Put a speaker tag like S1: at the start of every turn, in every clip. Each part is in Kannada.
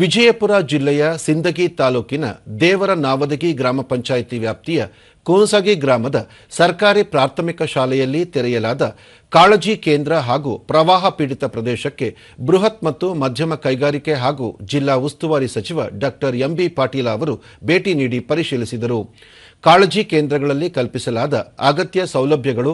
S1: ವಿಜಯಪುರ ಜಿಲ್ಲೆಯ ಸಿಂದಗಿ ತಾಲೂಕಿನ ದೇವರ ನಾವದಗಿ ಗ್ರಾಮ ಪಂಚಾಯಿತಿ ವ್ಯಾಪ್ತಿಯ ಕೋನಸಗಿ ಗ್ರಾಮದ ಸರ್ಕಾರಿ ಪ್ರಾಥಮಿಕ ಶಾಲೆಯಲ್ಲಿ ತೆರೆಯಲಾದ ಕಾಳಜಿ ಕೇಂದ್ರ ಹಾಗೂ ಪ್ರವಾಹ ಪೀಡಿತ ಪ್ರದೇಶಕ್ಕೆ ಬೃಹತ್ ಮತ್ತು ಮಧ್ಯಮ ಕೈಗಾರಿಕೆ ಹಾಗೂ ಜಿಲ್ಲಾ ಉಸ್ತುವಾರಿ ಸಚಿವ ಡಾ ಎಂಬಿ ಪಾಟೀಲ ಅವರು ಭೇಟಿ ನೀಡಿ ಪರಿಶೀಲಿಸಿದರು. ಕಾಳಜಿ ಕೇಂದ್ರಗಳಲ್ಲಿ ಕಲ್ಪಿಸಲಾದ ಅಗತ್ಯ ಸೌಲಭ್ಯಗಳು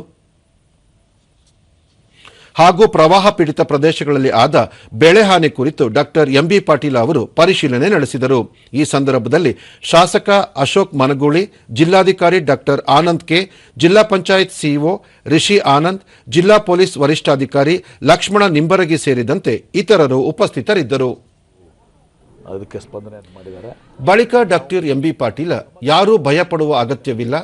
S1: ಹಾಗೂ ಪ್ರವಾಹ ಪೀಡಿತ ಪ್ರದೇಶಗಳಲ್ಲಿ ಆದ ಬೆಳೆ ಹಾನಿ ಕುರಿತು ಡಾ ಎಂಬಿ ಪಾಟೀಲ ಅವರು ಪರಿಶೀಲನೆ ನಡೆಸಿದರು. ಈ ಸಂದರ್ಭದಲ್ಲಿ ಶಾಸಕ ಅಶೋಕ್ ಮನಗೂಳಿ, ಜಿಲ್ಲಾಧಿಕಾರಿ ಡಾ ಆನಂದ್ ಕೆ, ಜಿಲ್ಲಾ ಪಂಚಾಯತ್ ಸಿಇಒ ರಿಷಿ ಆನಂದ್, ಜಿಲ್ಲಾ ಪೊಲೀಸ್ ವರಿಷ್ಠಾಧಿಕಾರಿ ಲಕ್ಷ್ಮಣ ನಿಂಬರಗಿ ಸೇರಿದಂತೆ ಇತರರು ಉಪಸ್ಥಿತರಿದ್ದರು. ಬಳಿಕ ಡಾ ಎಂಬಿ ಪಾಟೀಲ ಯಾರೂ ಭಯಪಡುವ ಅಗತ್ಯವಿಲ್ಲ,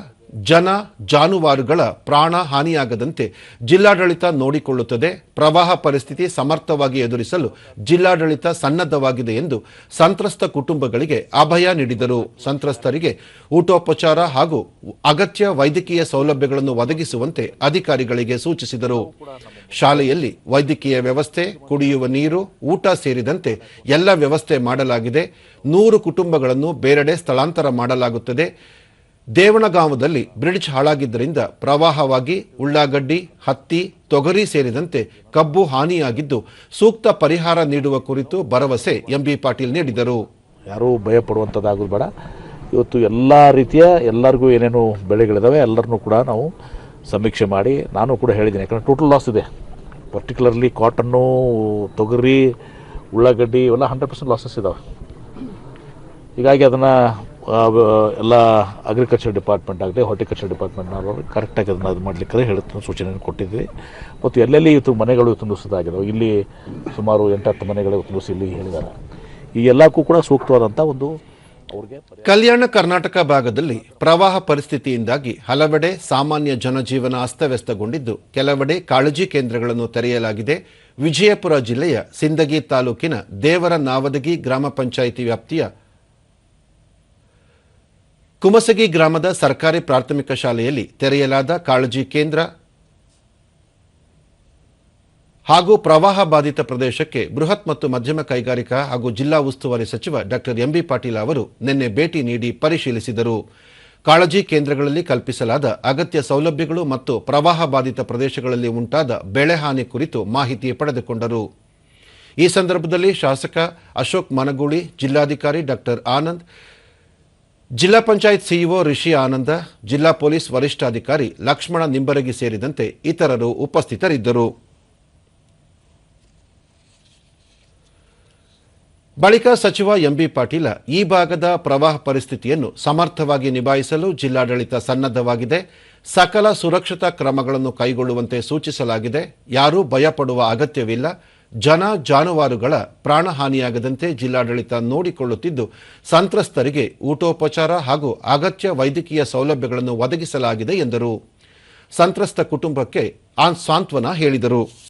S1: ಜನ ಜಾನುವಾರುಗಳ ಪ್ರಾಣ ಹಾನಿಯಾಗದಂತೆ ಜಿಲ್ಲಾಡಳಿತ ನೋಡಿಕೊಳ್ಳುತ್ತದೆ, ಪ್ರವಾಹ ಪರಿಸ್ಥಿತಿ ಸಮರ್ಥವಾಗಿ ಎದುರಿಸಲು ಜಿಲ್ಲಾಡಳಿತ ಸನ್ನದ್ಧವಾಗಿದೆ ಎಂದು ಸಂತ್ರಸ್ತ ಕುಟುಂಬಗಳಿಗೆ ಅಭಯ ನೀಡಿದರು. ಸಂತ್ರಸ್ತರಿಗೆ ಊಟೋಪಚಾರ ಹಾಗೂ ಅಗತ್ಯ ವೈದ್ಯಕೀಯ ಸೌಲಭ್ಯಗಳನ್ನು ಒದಗಿಸುವಂತೆ ಅಧಿಕಾರಿಗಳಿಗೆ ಸೂಚಿಸಿದರು. ಶಾಲೆಯಲ್ಲಿ ವೈದ್ಯಕೀಯ ವ್ಯವಸ್ಥೆ, ಕುಡಿಯುವ ನೀರು, ಊಟ ಸೇರಿದಂತೆ ಎಲ್ಲ ವ್ಯವಸ್ಥೆ ಮಾಡಲಾಗಿದೆ. 100 ಕುಟುಂಬಗಳನ್ನು ಬೇರೆಡೆ ಸ್ಥಳಾಂತರ ಮಾಡಲಾಗುತ್ತದೆ. ದೇವಣಗಾಂವದಲ್ಲಿ ಬ್ರಿಡ್ಜ್ ಹಾಳಾಗಿದ್ದರಿಂದ ಪ್ರವಾಹವಾಗಿ ಉಳ್ಳಾಗಡ್ಡಿ, ಹತ್ತಿ, ತೊಗರಿ ಸೇರಿದಂತೆ ಕಬ್ಬು ಹಾನಿಯಾಗಿದ್ದು ಸೂಕ್ತ ಪರಿಹಾರ ನೀಡುವ ಕುರಿತು ಭರವಸೆ ಎಂಬಿ ಪಾಟೀಲ್ ನೀಡಿದರು.
S2: ಯಾರೂ ಭಯ ಪಡುವಂಥದ್ದಾಗೋದು ಬೇಡ. ಇವತ್ತು ಎಲ್ಲ ರೀತಿಯ ಎಲ್ಲರಿಗೂ ಏನೇನು ಬೆಳೆಗಳಿದ್ದಾವೆ ಎಲ್ಲರನ್ನೂ ಕೂಡ ನಾವು ಸಮೀಕ್ಷೆ ಮಾಡಿ, ನಾನು ಕೂಡ ಹೇಳಿದ್ದೀನಿ, ಯಾಕಂದರೆ ಟೋಟಲ್ ಲಾಸ್ ಇದೆ. ಪರ್ಟಿಕ್ಯುಲರ್ಲಿ ಕಾಟನ್ನು, ತೊಗರಿ, ಉಳ್ಳಾಗಡ್ಡಿ ಇವೆಲ್ಲ 100% ಲಾಸಸ್ ಇದ್ದಾವೆ. ಹೀಗಾಗಿ ಅದನ್ನು ಎಲ್ಲ ಅಗ್ರಿಕಲ್ಚರ್ ಡಿಪಾರ್ಟ್ಮೆಂಟ್ ಆಗಲಿ, ಹಾರ್ಟಿಕಲ್ಚರ್ ಡಿಪಾರ್ಟ್ಮೆಂಟ್ನವರು ಕರೆಕ್ಟಾಗಿ ಅದನ್ನು ಅದು ಮಾಡಲಿಕ್ಕೆ ಹೇಳುತ್ತೆ ಸೂಚನೆ ಕೊಟ್ಟಿದ್ವಿ. ಮತ್ತು ಎಲ್ಲೆಲ್ಲಿ ಇವತ್ತು ಮನೆಗಳು ತುಂಬಿಸೋದಾಗಿದ್ದಾವೆ, ಇಲ್ಲಿ ಸುಮಾರು 8-10 ಮನೆಗಳು ತುಂಬಿಸಿ ಇಲ್ಲಿ ಹೇಳಿದ್ದಾರೆ. ಈ ಎಲ್ಲಕ್ಕೂ ಕೂಡ ಸೂಕ್ತವಾದಂಥ ಒಂದು ಅವ್ರಿಗೆ.
S1: ಕಲ್ಯಾಣ ಕರ್ನಾಟಕ ಭಾಗದಲ್ಲಿ ಪ್ರವಾಹ ಪರಿಸ್ಥಿತಿಯಿಂದಾಗಿ ಹಲವೆಡೆ ಸಾಮಾನ್ಯ ಜನಜೀವನ ಅಸ್ತವ್ಯಸ್ತಗೊಂಡಿದ್ದು ಕೆಲವೆಡೆ ಕಾಳಜಿ ಕೇಂದ್ರಗಳನ್ನು ತೆರೆಯಲಾಗಿದೆ. ವಿಜಯಪುರ ಜಿಲ್ಲೆಯ ಸಿಂದಗಿ ತಾಲೂಕಿನ ದೇವರ ನಾವದಗಿ ಗ್ರಾಮ ಪಂಚಾಯಿತಿ ವ್ಯಾಪ್ತಿಯ ಕುಮಸಗಿ ಗ್ರಾಮದ ಸರ್ಕಾರಿ ಪ್ರಾಥಮಿಕ ಶಾಲೆಯಲ್ಲಿ ತೆರೆಯಲಾದ ಕಾಳಜಿ ಕೇಂದ್ರ ಹಾಗೂ ಪ್ರವಾಹ ಬಾಧಿತ ಪ್ರದೇಶಕ್ಕೆ ಬೃಹತ್ ಮತ್ತು ಮಧ್ಯಮ ಕೈಗಾರಿಕಾ ಹಾಗೂ ಜಿಲ್ಲಾ ಉಸ್ತುವಾರಿ ಸಚಿವ ಡಾ ಎಂಬಿ ಪಾಟೀಲ ಅವರು ನಿನ್ನೆ ಭೇಟಿ ನೀಡಿ ಪರಿಶೀಲಿಸಿದರು. ಕಾಳಜಿ ಕೇಂದ್ರಗಳಲ್ಲಿ ಕಲ್ಪಿಸಲಾದ ಅಗತ್ಯ ಸೌಲಭ್ಯಗಳು ಮತ್ತು ಪ್ರವಾಹ ಬಾಧಿತ ಪ್ರದೇಶಗಳಲ್ಲಿ ಉಂಟಾದ ಬೆಳೆ ಹಾನಿ ಕುರಿತು ಮಾಹಿತಿ ಪಡೆದುಕೊಂಡರು. ಈ ಸಂದರ್ಭದಲ್ಲಿ ಶಾಸಕ ಅಶೋಕ್ ಮನಗೂಳಿ, ಜಿಲ್ಲಾಧಿಕಾರಿ ಡಾ ಆನಂದ್, ಜಿಲ್ಲಾ ಪಂಚಾಯತ್ ಸಿಇಒ ರಿಷಿ ಆನಂದ, ಜಿಲ್ಲಾ ಪೊಲೀಸ್ ವರಿಷ್ಠಾಧಿಕಾರಿ ಲಕ್ಷ್ಮಣ ನಿಂಬರಗಿ ಸೇರಿದಂತೆ ಇತರರು ಉಪಸ್ಥಿತರಿದ್ದರು. ಬಳಿಕ ಸಚಿವ ಎಂಬಿ ಪಾಟೀಲ ಈ ಭಾಗದ ಪ್ರವಾಹ ಪರಿಸ್ಥಿತಿಯನ್ನು ಸಮರ್ಥವಾಗಿ ನಿಭಾಯಿಸಲು ಜಿಲ್ಲಾಡಳಿತ ಸನ್ನದ್ಧವಾಗಿದೆ, ಸಕಲ ಸುರಕ್ಷತಾ ಕ್ರಮಗಳನ್ನು ಕೈಗೊಳ್ಳುವಂತೆ ಸೂಚಿಸಲಾಗಿದೆ, ಯಾರೂ ಭಯಪಡುವ ಅಗತ್ಯವಿಲ್ಲ, ಜನ ಜಾನುವಾರುಗಳ ಪ್ರಾಣ ಹಾನಿಯಾಗದಂತೆ ಜಿಲ್ಲಾಡಳಿತ ನೋಡಿಕೊಳ್ಳುತ್ತಿದ್ದು ಸಂತ್ರಸ್ತರಿಗೆ ಊಟೋಪಚಾರ ಹಾಗೂ ಅಗತ್ಯ ವೈದ್ಯಕೀಯ ಸೌಲಭ್ಯಗಳನ್ನು ಒದಗಿಸಲಾಗಿದೆ ಎಂದರು. ಸಂತ್ರಸ್ತ ಕುಟುಂಬಕ್ಕೆ ಸಾಂತ್ವನ ಹೇಳಿದರು.